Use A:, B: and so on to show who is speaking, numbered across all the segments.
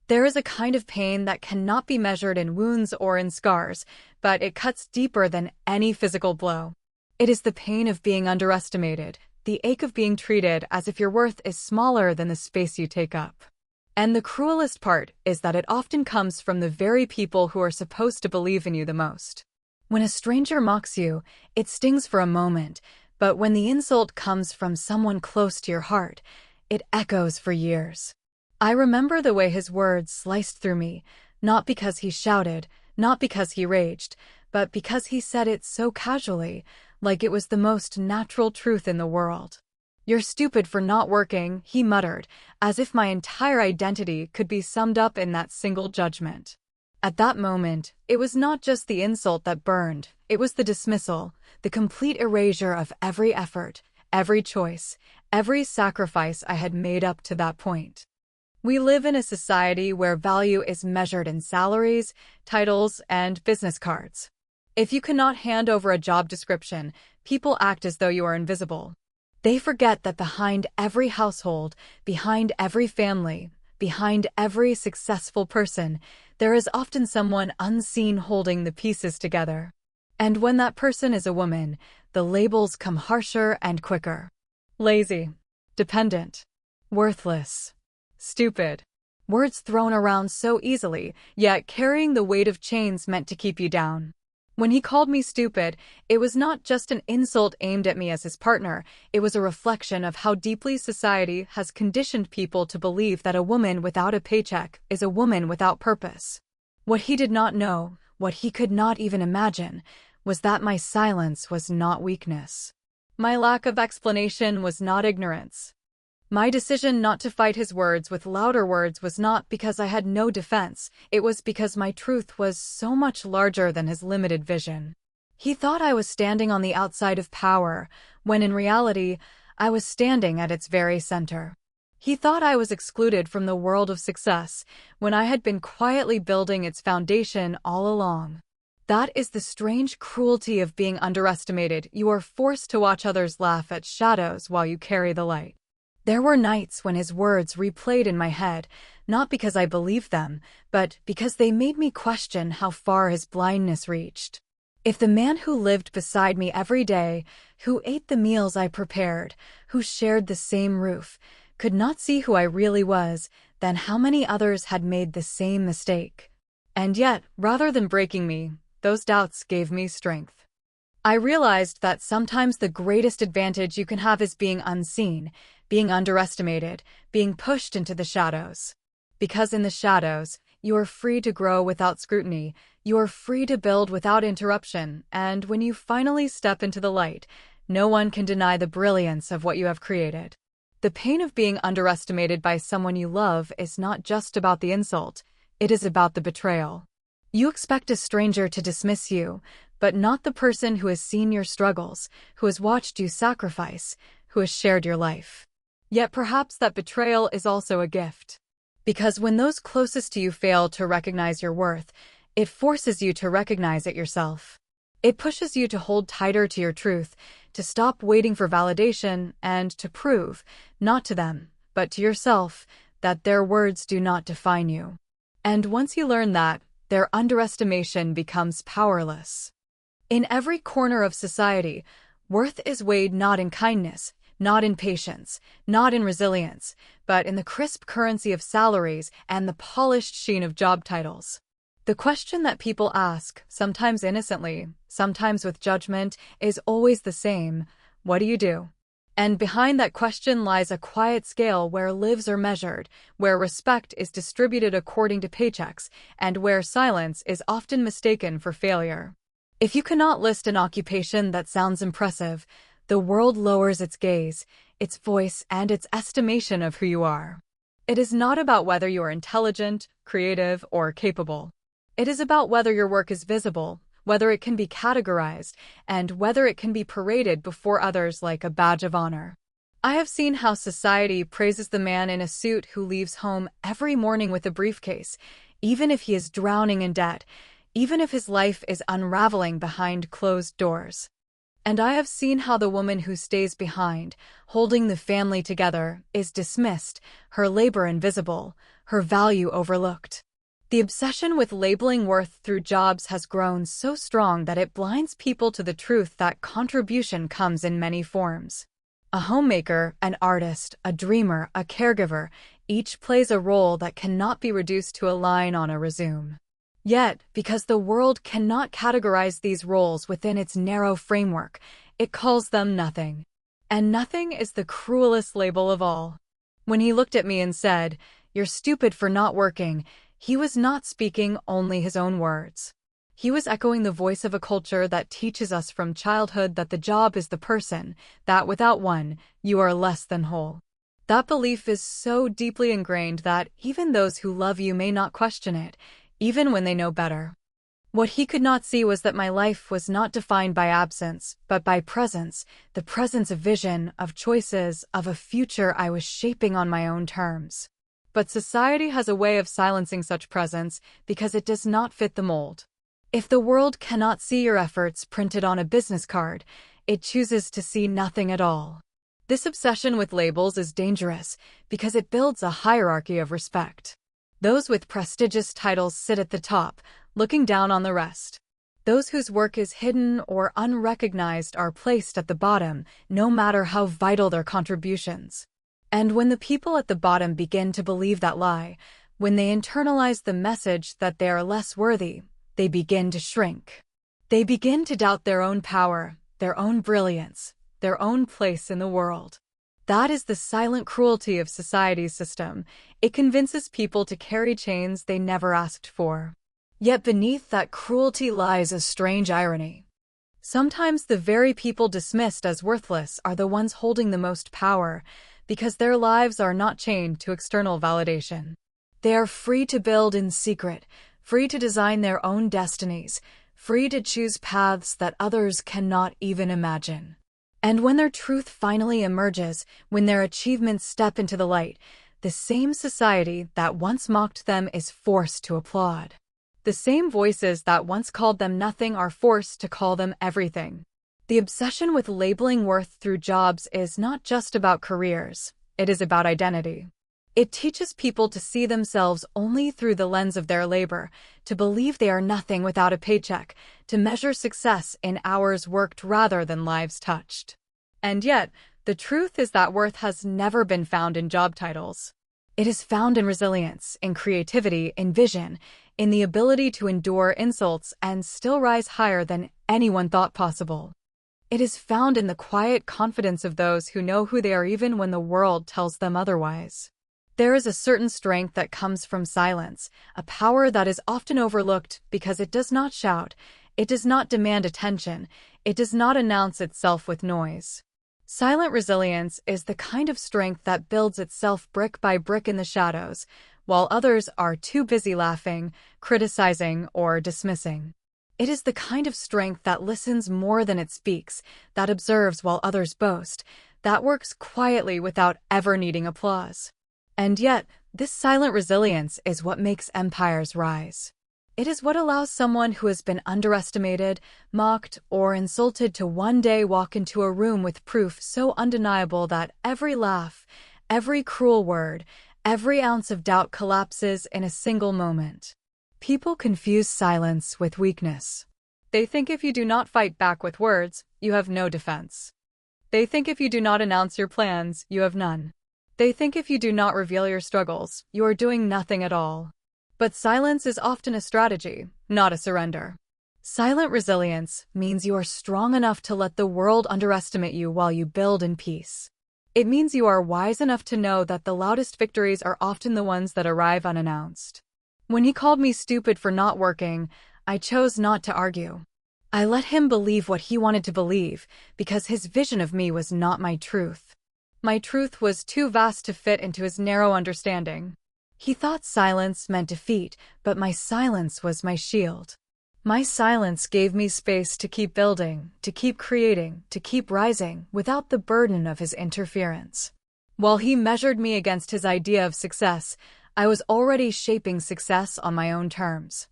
A: There is a kind of pain that cannot be measured in wounds or in scars, but it cuts deeper than any physical blow. It is the pain of being underestimated, the ache of being treated as if your worth is smaller than the space you take up. And the cruelest part is that it often comes from the very people who are supposed to believe in you the most. When a stranger mocks you, it stings for a moment, but when the insult comes from someone close to your heart, it echoes for years. I remember the way his words sliced through me, not because he shouted, not because he raged, but because he said it so casually, like it was the most natural truth in the world. "You're stupid for not working," he muttered, as if my entire identity could be summed up in that single judgment. At that moment, it was not just the insult that burned, it was the dismissal, the complete erasure of every effort, every choice, every sacrifice I had made up to that point. We live in a society where value is measured in salaries, titles, and business cards. If you cannot hand over a job description, people act as though you are invisible. They forget that behind every household, behind every family, behind every successful person, there is often someone unseen holding the pieces together. And when that person is a woman, the labels come harsher and quicker. Lazy, dependent, worthless, stupid. Words thrown around so easily, yet carrying the weight of chains meant to keep you down. When he called me stupid, it was not just an insult aimed at me as his partner, it was a reflection of how deeply society has conditioned people to believe that a woman without a paycheck is a woman without purpose. What he did not know, what he could not even imagine, was that my silence was not weakness. My lack of explanation was not ignorance. My decision not to fight his words with louder words was not because I had no defense, it was because my truth was so much larger than his limited vision. He thought I was standing on the outside of power, when in reality, I was standing at its very center. He thought I was excluded from the world of success, when I had been quietly building its foundation all along. That is the strange cruelty of being underestimated. You are forced to watch others laugh at shadows while you carry the light. There were nights when his words replayed in my head, not because I believed them, but because they made me question how far his blindness reached. If the man who lived beside me every day, who ate the meals I prepared, who shared the same roof, could not see who I really was, then how many others had made the same mistake? And yet, rather than breaking me, those doubts gave me strength. I realized that sometimes the greatest advantage you can have is being unseen, being underestimated, being pushed into the shadows. Because in the shadows, you are free to grow without scrutiny, you are free to build without interruption, and when you finally step into the light, no one can deny the brilliance of what you have created. The pain of being underestimated by someone you love is not just about the insult, it is about the betrayal. You expect a stranger to dismiss you, but not the person who has seen your struggles, who has watched you sacrifice, who has shared your life. Yet perhaps that betrayal is also a gift. Because when those closest to you fail to recognize your worth, it forces you to recognize it yourself. It pushes you to hold tighter to your truth, to stop waiting for validation, and to prove, not to them, but to yourself, that their words do not define you. And once you learn that, their underestimation becomes powerless. In every corner of society, worth is weighed not in kindness, not in patience, not in resilience, but in the crisp currency of salaries and the polished sheen of job titles. The question that people ask, sometimes innocently, sometimes with judgment, is always the same: what do you do? And behind that question lies a quiet scale where lives are measured, where respect is distributed according to paychecks, and where silence is often mistaken for failure. If you cannot list an occupation that sounds impressive, the world lowers its gaze, its voice, and its estimation of who you are. It is not about whether you are intelligent, creative, or capable. It is about whether your work is visible, whether it can be categorized, and whether it can be paraded before others like a badge of honor. I have seen how society praises the man in a suit who leaves home every morning with a briefcase, even if he is drowning in debt, even if his life is unraveling behind closed doors. And I have seen how the woman who stays behind, holding the family together, is dismissed, her labor invisible, her value overlooked. The obsession with labeling worth through jobs has grown so strong that it blinds people to the truth that contribution comes in many forms. A homemaker, an artist, a dreamer, a caregiver, each plays a role that cannot be reduced to a line on a resume. Yet, because the world cannot categorize these roles within its narrow framework, it calls them nothing. And nothing is the cruelest label of all. When he looked at me and said, "You're stupid for not working," he was not speaking only his own words. He was echoing the voice of a culture that teaches us from childhood that the job is the person, that without one, you are less than whole. That belief is so deeply ingrained that even those who love you may not question it, even when they know better. What he could not see was that my life was not defined by absence, but by presence, the presence of vision, of choices, of a future I was shaping on my own terms. But society has a way of silencing such presence because it does not fit the mold. If the world cannot see your efforts printed on a business card, it chooses to see nothing at all. This obsession with labels is dangerous because it builds a hierarchy of respect. Those with prestigious titles sit at the top, looking down on the rest. Those whose work is hidden or unrecognized are placed at the bottom, no matter how vital their contributions. And when the people at the bottom begin to believe that lie, when they internalize the message that they are less worthy, they begin to shrink. They begin to doubt their own power, their own brilliance, their own place in the world. That is the silent cruelty of society's system. It convinces people to carry chains they never asked for. Yet beneath that cruelty lies a strange irony. Sometimes the very people dismissed as worthless are the ones holding the most power, because their lives are not chained to external validation. They are free to build in secret, free to design their own destinies, free to choose paths that others cannot even imagine. And when their truth finally emerges, when their achievements step into the light, the same society that once mocked them is forced to applaud. The same voices that once called them nothing are forced to call them everything. The obsession with labeling worth through jobs is not just about careers, it is about identity. It teaches people to see themselves only through the lens of their labor, to believe they are nothing without a paycheck, to measure success in hours worked rather than lives touched. And yet, the truth is that worth has never been found in job titles. It is found in resilience, in creativity, in vision, in the ability to endure insults and still rise higher than anyone thought possible. It is found in the quiet confidence of those who know who they are even when the world tells them otherwise. There is a certain strength that comes from silence, a power that is often overlooked because it does not shout, it does not demand attention, it does not announce itself with noise. Silent resilience is the kind of strength that builds itself brick by brick in the shadows, while others are too busy laughing, criticizing, or dismissing. It is the kind of strength that listens more than it speaks, that observes while others boast, that works quietly without ever needing applause. And yet, this silent resilience is what makes empires rise. It is what allows someone who has been underestimated, mocked, or insulted to one day walk into a room with proof so undeniable that every laugh, every cruel word, every ounce of doubt collapses in a single moment. People confuse silence with weakness. They think if you do not fight back with words, you have no defense. They think if you do not announce your plans, you have none. They think if you do not reveal your struggles, you are doing nothing at all. But silence is often a strategy, not a surrender. Silent resilience means you are strong enough to let the world underestimate you while you build in peace. It means you are wise enough to know that the loudest victories are often the ones that arrive unannounced. When he called me stupid for not working, I chose not to argue. I let him believe what he wanted to believe, because his vision of me was not my truth. My truth was too vast to fit into his narrow understanding. He thought silence meant defeat, but my silence was my shield. My silence gave me space to keep building, to keep creating, to keep rising, without the burden of his interference. While he measured me against his idea of success, I was already shaping success on my own terms.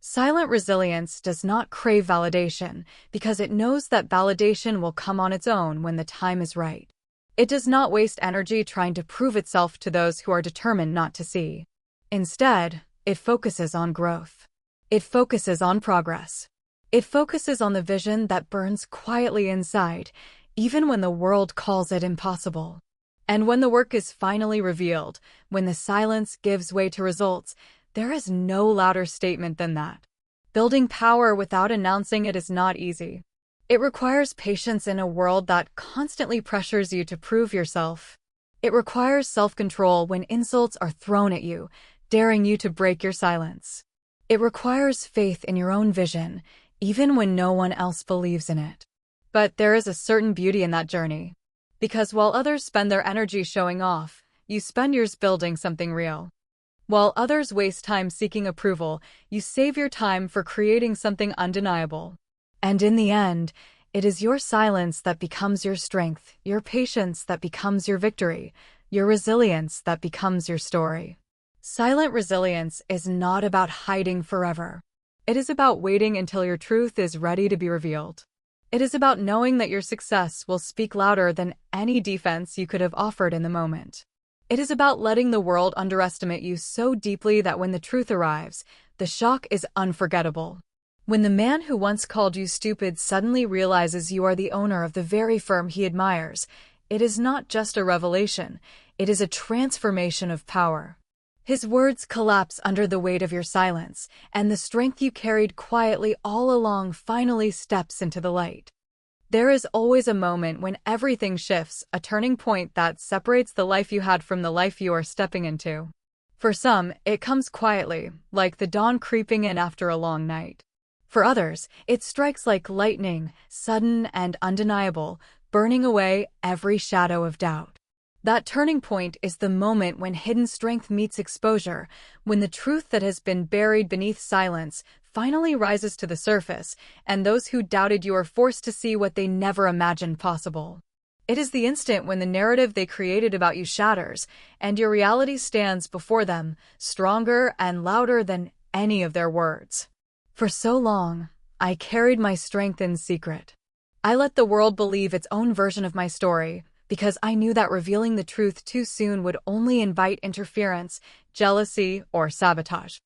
A: Silent resilience does not crave validation, because it knows that validation will come on its own when the time is right. It does not waste energy trying to prove itself to those who are determined not to see. Instead, it focuses on growth. It focuses on progress. It focuses on the vision that burns quietly inside, even when the world calls it impossible. And when the work is finally revealed, when the silence gives way to results, there is no louder statement than that. Building power without announcing it is not easy. It requires patience in a world that constantly pressures you to prove yourself. It requires self-control when insults are thrown at you, daring you to break your silence. It requires faith in your own vision, even when no one else believes in it. But there is a certain beauty in that journey. Because while others spend their energy showing off, you spend yours building something real. While others waste time seeking approval, you save your time for creating something undeniable. And in the end, it is your silence that becomes your strength, your patience that becomes your victory, your resilience that becomes your story. Silent resilience is not about hiding forever. It is about waiting until your truth is ready to be revealed. It is about knowing that your success will speak louder than any defense you could have offered in the moment. It is about letting the world underestimate you so deeply that when the truth arrives, the shock is unforgettable. When the man who once called you stupid suddenly realizes you are the owner of the very firm he admires, it is not just a revelation, it is a transformation of power. His words collapse under the weight of your silence, and the strength you carried quietly all along finally steps into the light. There is always a moment when everything shifts, a turning point that separates the life you had from the life you are stepping into. For some, it comes quietly, like the dawn creeping in after a long night. For others, it strikes like lightning, sudden and undeniable, burning away every shadow of doubt. That turning point is the moment when hidden strength meets exposure, when the truth that has been buried beneath silence finally rises to the surface, and those who doubted you are forced to see what they never imagined possible. It is the instant when the narrative they created about you shatters, and your reality stands before them, stronger and louder than any of their words. For so long, I carried my strength in secret. I let the world believe its own version of my story, because I knew that revealing the truth too soon would only invite interference, jealousy, or sabotage.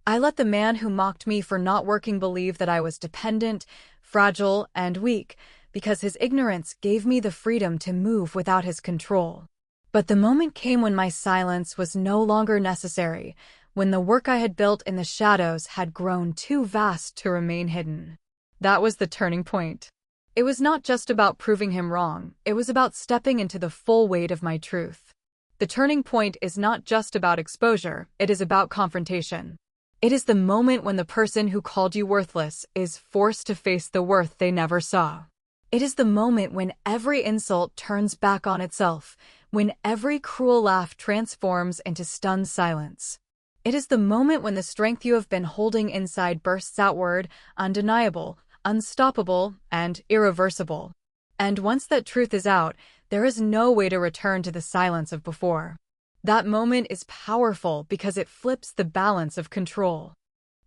A: I let the man who mocked me for not working believe that I was dependent, fragile, and weak, because his ignorance gave me the freedom to move without his control. But the moment came when my silence was no longer necessary, when the work I had built in the shadows had grown too vast to remain hidden. That was the turning point. It was not just about proving him wrong, it was about stepping into the full weight of my truth. The turning point is not just about exposure, it is about confrontation. It is the moment when the person who called you worthless is forced to face the worth they never saw. It is the moment when every insult turns back on itself, when every cruel laugh transforms into stunned silence. It is the moment when the strength you have been holding inside bursts outward, undeniable, unstoppable, and irreversible. And once that truth is out, there is no way to return to the silence of before. That moment is powerful because it flips the balance of control.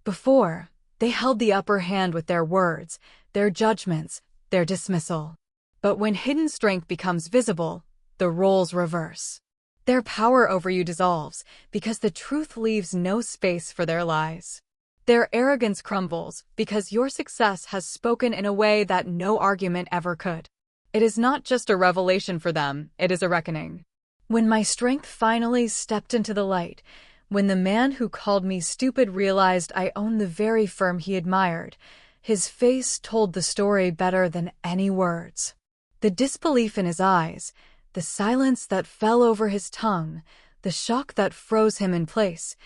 A: Before, they held the upper hand with their words, their judgments, their dismissal. But when hidden strength becomes visible, the roles reverse. Their power over you dissolves because the truth leaves no space for their lies. Their arrogance crumbles because your success has spoken in a way that no argument ever could. It is not just a revelation for them, it is a reckoning. When my strength finally stepped into the light, when the man who called me stupid realized I owned the very firm he admired, his face told the story better than any words. The disbelief in his eyes, the silence that fell over his tongue, the shock that froze him in place,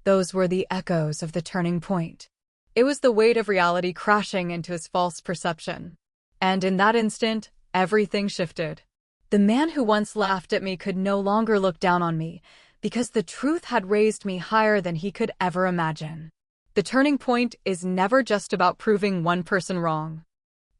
A: those were the echoes of the turning point. It was the weight of reality crashing into his false perception. And in that instant, everything shifted. The man who once laughed at me could no longer look down on me, because the truth had raised me higher than he could ever imagine. The turning point is never just about proving one person wrong.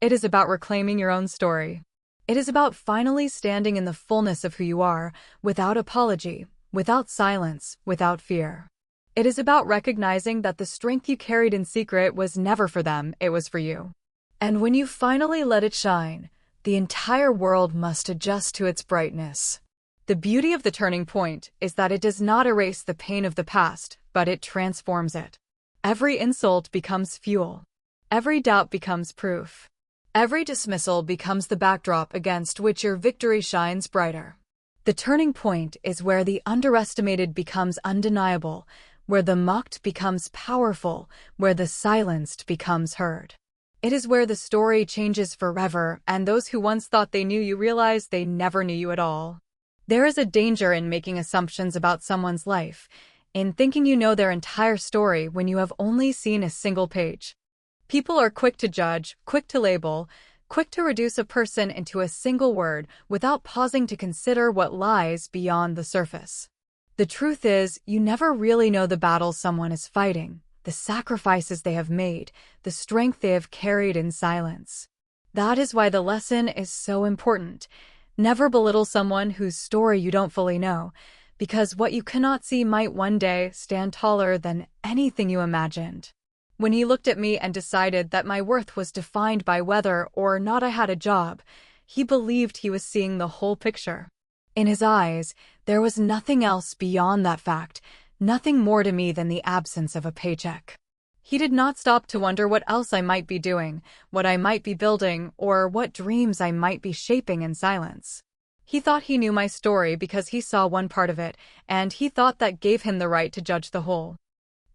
A: It is about reclaiming your own story. It is about finally standing in the fullness of who you are, without apology, without silence, without fear. It is about recognizing that the strength you carried in secret was never for them, it was for you. And when you finally let it shine, the entire world must adjust to its brightness. The beauty of the turning point is that it does not erase the pain of the past, but it transforms it. Every insult becomes fuel. Every doubt becomes proof. Every dismissal becomes the backdrop against which your victory shines brighter. The turning point is where the underestimated becomes undeniable, where the mocked becomes powerful, where the silenced becomes heard. It is where the story changes forever, and those who once thought they knew you realize they never knew you at all. There is a danger in making assumptions about someone's life, in thinking you know their entire story when you have only seen a single page. People are quick to judge, quick to label, quick to reduce a person into a single word without pausing to consider what lies beyond the surface. The truth is, you never really know the battles someone is fighting, the sacrifices they have made, the strength they have carried in silence. That is why the lesson is so important. Never belittle someone whose story you don't fully know, because what you cannot see might one day stand taller than anything you imagined. When he looked at me and decided that my worth was defined by whether or not I had a job, he believed he was seeing the whole picture. In his eyes, there was nothing else beyond that fact, nothing more to me than the absence of a paycheck. He did not stop to wonder what else I might be doing, what I might be building, or what dreams I might be shaping in silence. He thought he knew my story because he saw one part of it, and he thought that gave him the right to judge the whole.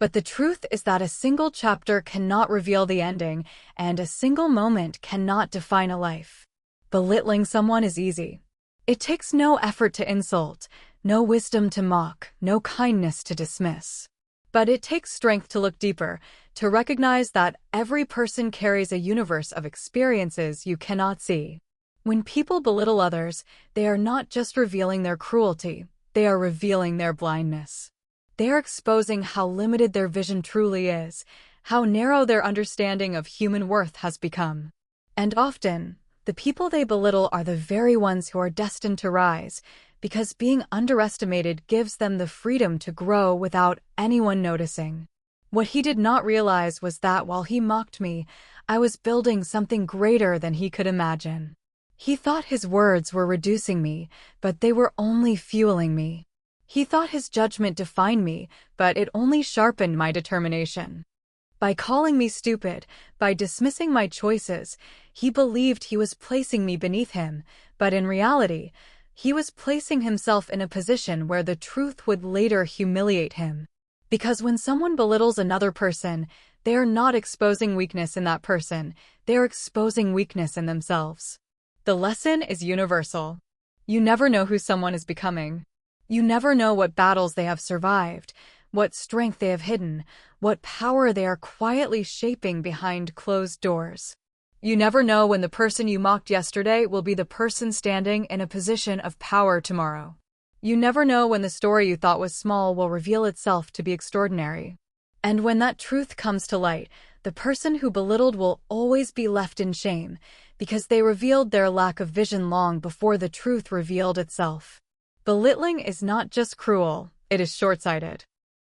A: But the truth is that a single chapter cannot reveal the ending, and a single moment cannot define a life. Belittling someone is easy. It takes no effort to insult, no wisdom to mock, no kindness to dismiss. But it takes strength to look deeper, to recognize that every person carries a universe of experiences you cannot see. When people belittle others, they are not just revealing their cruelty, they are revealing their blindness. They are exposing how limited their vision truly is, how narrow their understanding of human worth has become. And often, the people they belittle are the very ones who are destined to rise, because being underestimated gives them the freedom to grow without anyone noticing. What he did not realize was that while he mocked me, I was building something greater than he could imagine. He thought his words were reducing me, but they were only fueling me. He thought his judgment defined me, but it only sharpened my determination. By calling me stupid, by dismissing my choices, he believed he was placing me beneath him, but in reality, he was placing himself in a position where the truth would later humiliate him. Because when someone belittles another person, they are not exposing weakness in that person, they are exposing weakness in themselves. The lesson is universal. You never know who someone is becoming. You never know what battles they have survived, what strength they have hidden, what power they are quietly shaping behind closed doors. You never know when the person you mocked yesterday will be the person standing in a position of power tomorrow. You never know when the story you thought was small will reveal itself to be extraordinary. And when that truth comes to light, the person who belittled will always be left in shame, because they revealed their lack of vision long before the truth revealed itself. Belittling is not just cruel, it is short-sighted.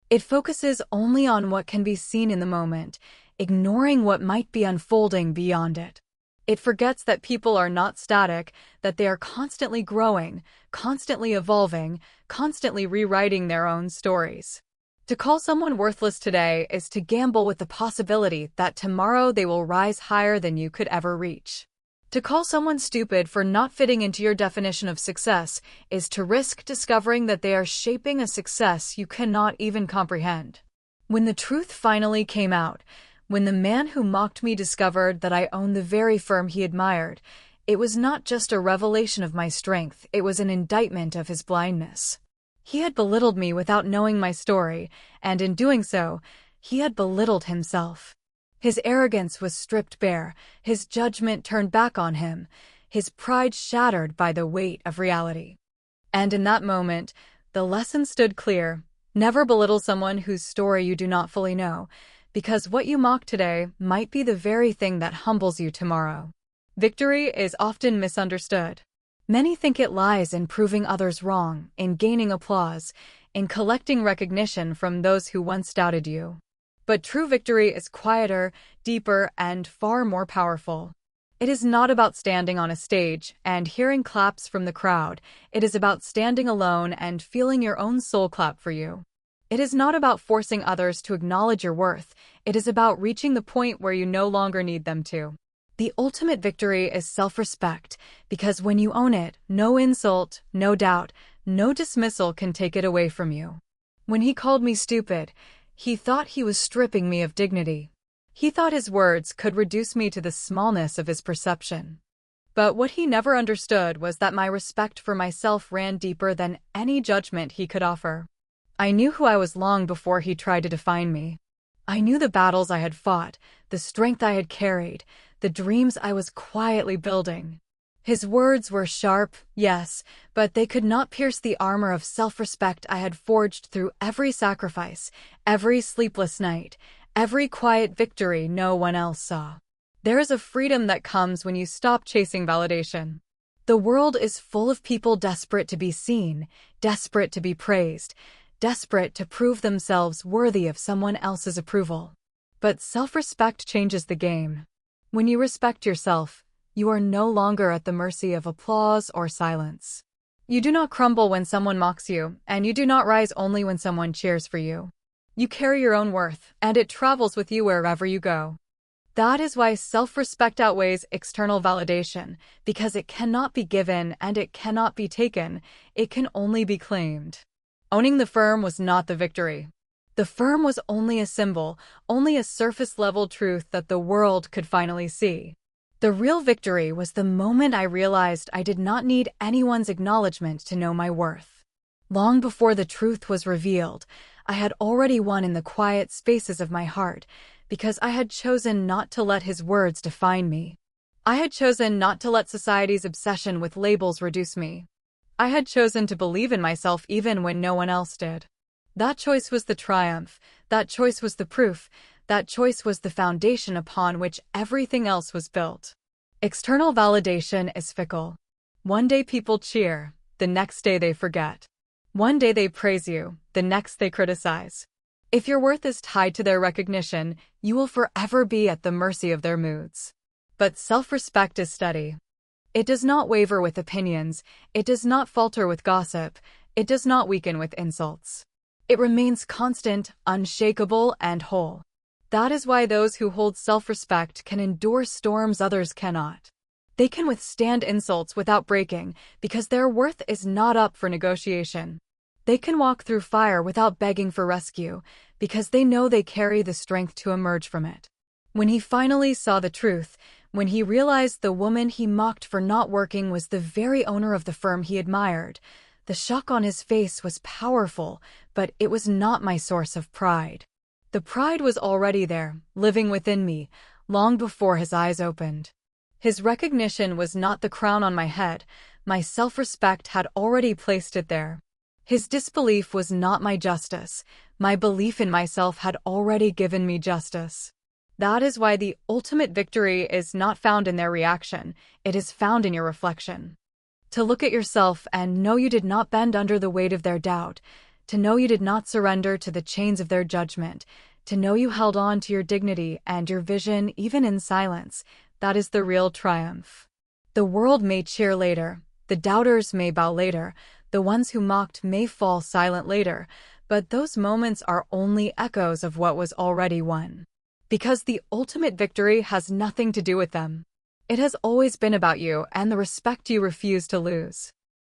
A: It focuses only on what can be seen in the moment, ignoring what might be unfolding beyond it. It forgets that people are not static, that they are constantly growing, constantly evolving, constantly rewriting their own stories. To call someone worthless today is to gamble with the possibility that tomorrow they will rise higher than you could ever reach. To call someone stupid for not fitting into your definition of success is to risk discovering that they are shaping a success you cannot even comprehend. When the truth finally came out, when the man who mocked me discovered that I owned the very firm he admired, it was not just a revelation of my strength, it was an indictment of his blindness. He had belittled me without knowing my story, and in doing so, he had belittled himself. His arrogance was stripped bare, his judgment turned back on him, his pride shattered by the weight of reality. And in that moment, the lesson stood clear: never belittle someone whose story you do not fully know, because what you mock today might be the very thing that humbles you tomorrow. Victory is often misunderstood. Many think it lies in proving others wrong, in gaining applause, in collecting recognition from those who once doubted you. But true victory is quieter, deeper, and far more powerful. It is not about standing on a stage and hearing claps from the crowd. It is about standing alone and feeling your own soul clap for you. It is not about forcing others to acknowledge your worth. It is about reaching the point where you no longer need them to. The ultimate victory is self-respect, because when you own it, no insult, no doubt, no dismissal can take it away from you. When he called me stupid, he thought he was stripping me of dignity. He thought his words could reduce me to the smallness of his perception. But what he never understood was that my respect for myself ran deeper than any judgment he could offer. I knew who I was long before he tried to define me. I knew the battles I had fought, the strength I had carried, the dreams I was quietly building. His words were sharp, yes, but they could not pierce the armor of self-respect I had forged through every sacrifice, every sleepless night, every quiet victory no one else saw. There is a freedom that comes when you stop chasing validation. The world is full of people desperate to be seen, desperate to be praised, desperate to prove themselves worthy of someone else's approval. But self-respect changes the game. When you respect yourself, you are no longer at the mercy of applause or silence. You do not crumble when someone mocks you, and you do not rise only when someone cheers for you. You carry your own worth, and it travels with you wherever you go. That is why self-respect outweighs external validation, because it cannot be given and it cannot be taken, it can only be claimed. Owning the firm was not the victory. The firm was only a symbol, only a surface-level truth that the world could finally see. The real victory was the moment I realized I did not need anyone's acknowledgement to know my worth. Long before the truth was revealed, I had already won in the quiet spaces of my heart, because I had chosen not to let his words define me. I had chosen not to let society's obsession with labels reduce me. I had chosen to believe in myself even when no one else did. That choice was the triumph, that choice was the proof, that choice was the foundation upon which everything else was built. External validation is fickle. One day people cheer, the next day they forget. One day they praise you, the next they criticize. If your worth is tied to their recognition, you will forever be at the mercy of their moods. But self-respect is steady. It does not waver with opinions, it does not falter with gossip, it does not weaken with insults. It remains constant, unshakable, and whole. That is why those who hold self-respect can endure storms others cannot. They can withstand insults without breaking, because their worth is not up for negotiation. They can walk through fire without begging for rescue, because they know they carry the strength to emerge from it. When he finally saw the truth, when he realized the woman he mocked for not working was the very owner of the firm he admired, the shock on his face was powerful, but it was not my source of pride. The pride was already there, living within me, long before his eyes opened. His recognition was not the crown on my head, my self-respect had already placed it there. His disbelief was not my justice, my belief in myself had already given me justice. That is why the ultimate victory is not found in their reaction, it is found in your reflection. To look at yourself and know you did not bend under the weight of their doubt, to know you did not surrender to the chains of their judgment, to know you held on to your dignity and your vision even in silence, that is the real triumph. The world may cheer later, the doubters may bow later, the ones who mocked may fall silent later, but those moments are only echoes of what was already won. Because the ultimate victory has nothing to do with them. It has always been about you and the respect you refuse to lose.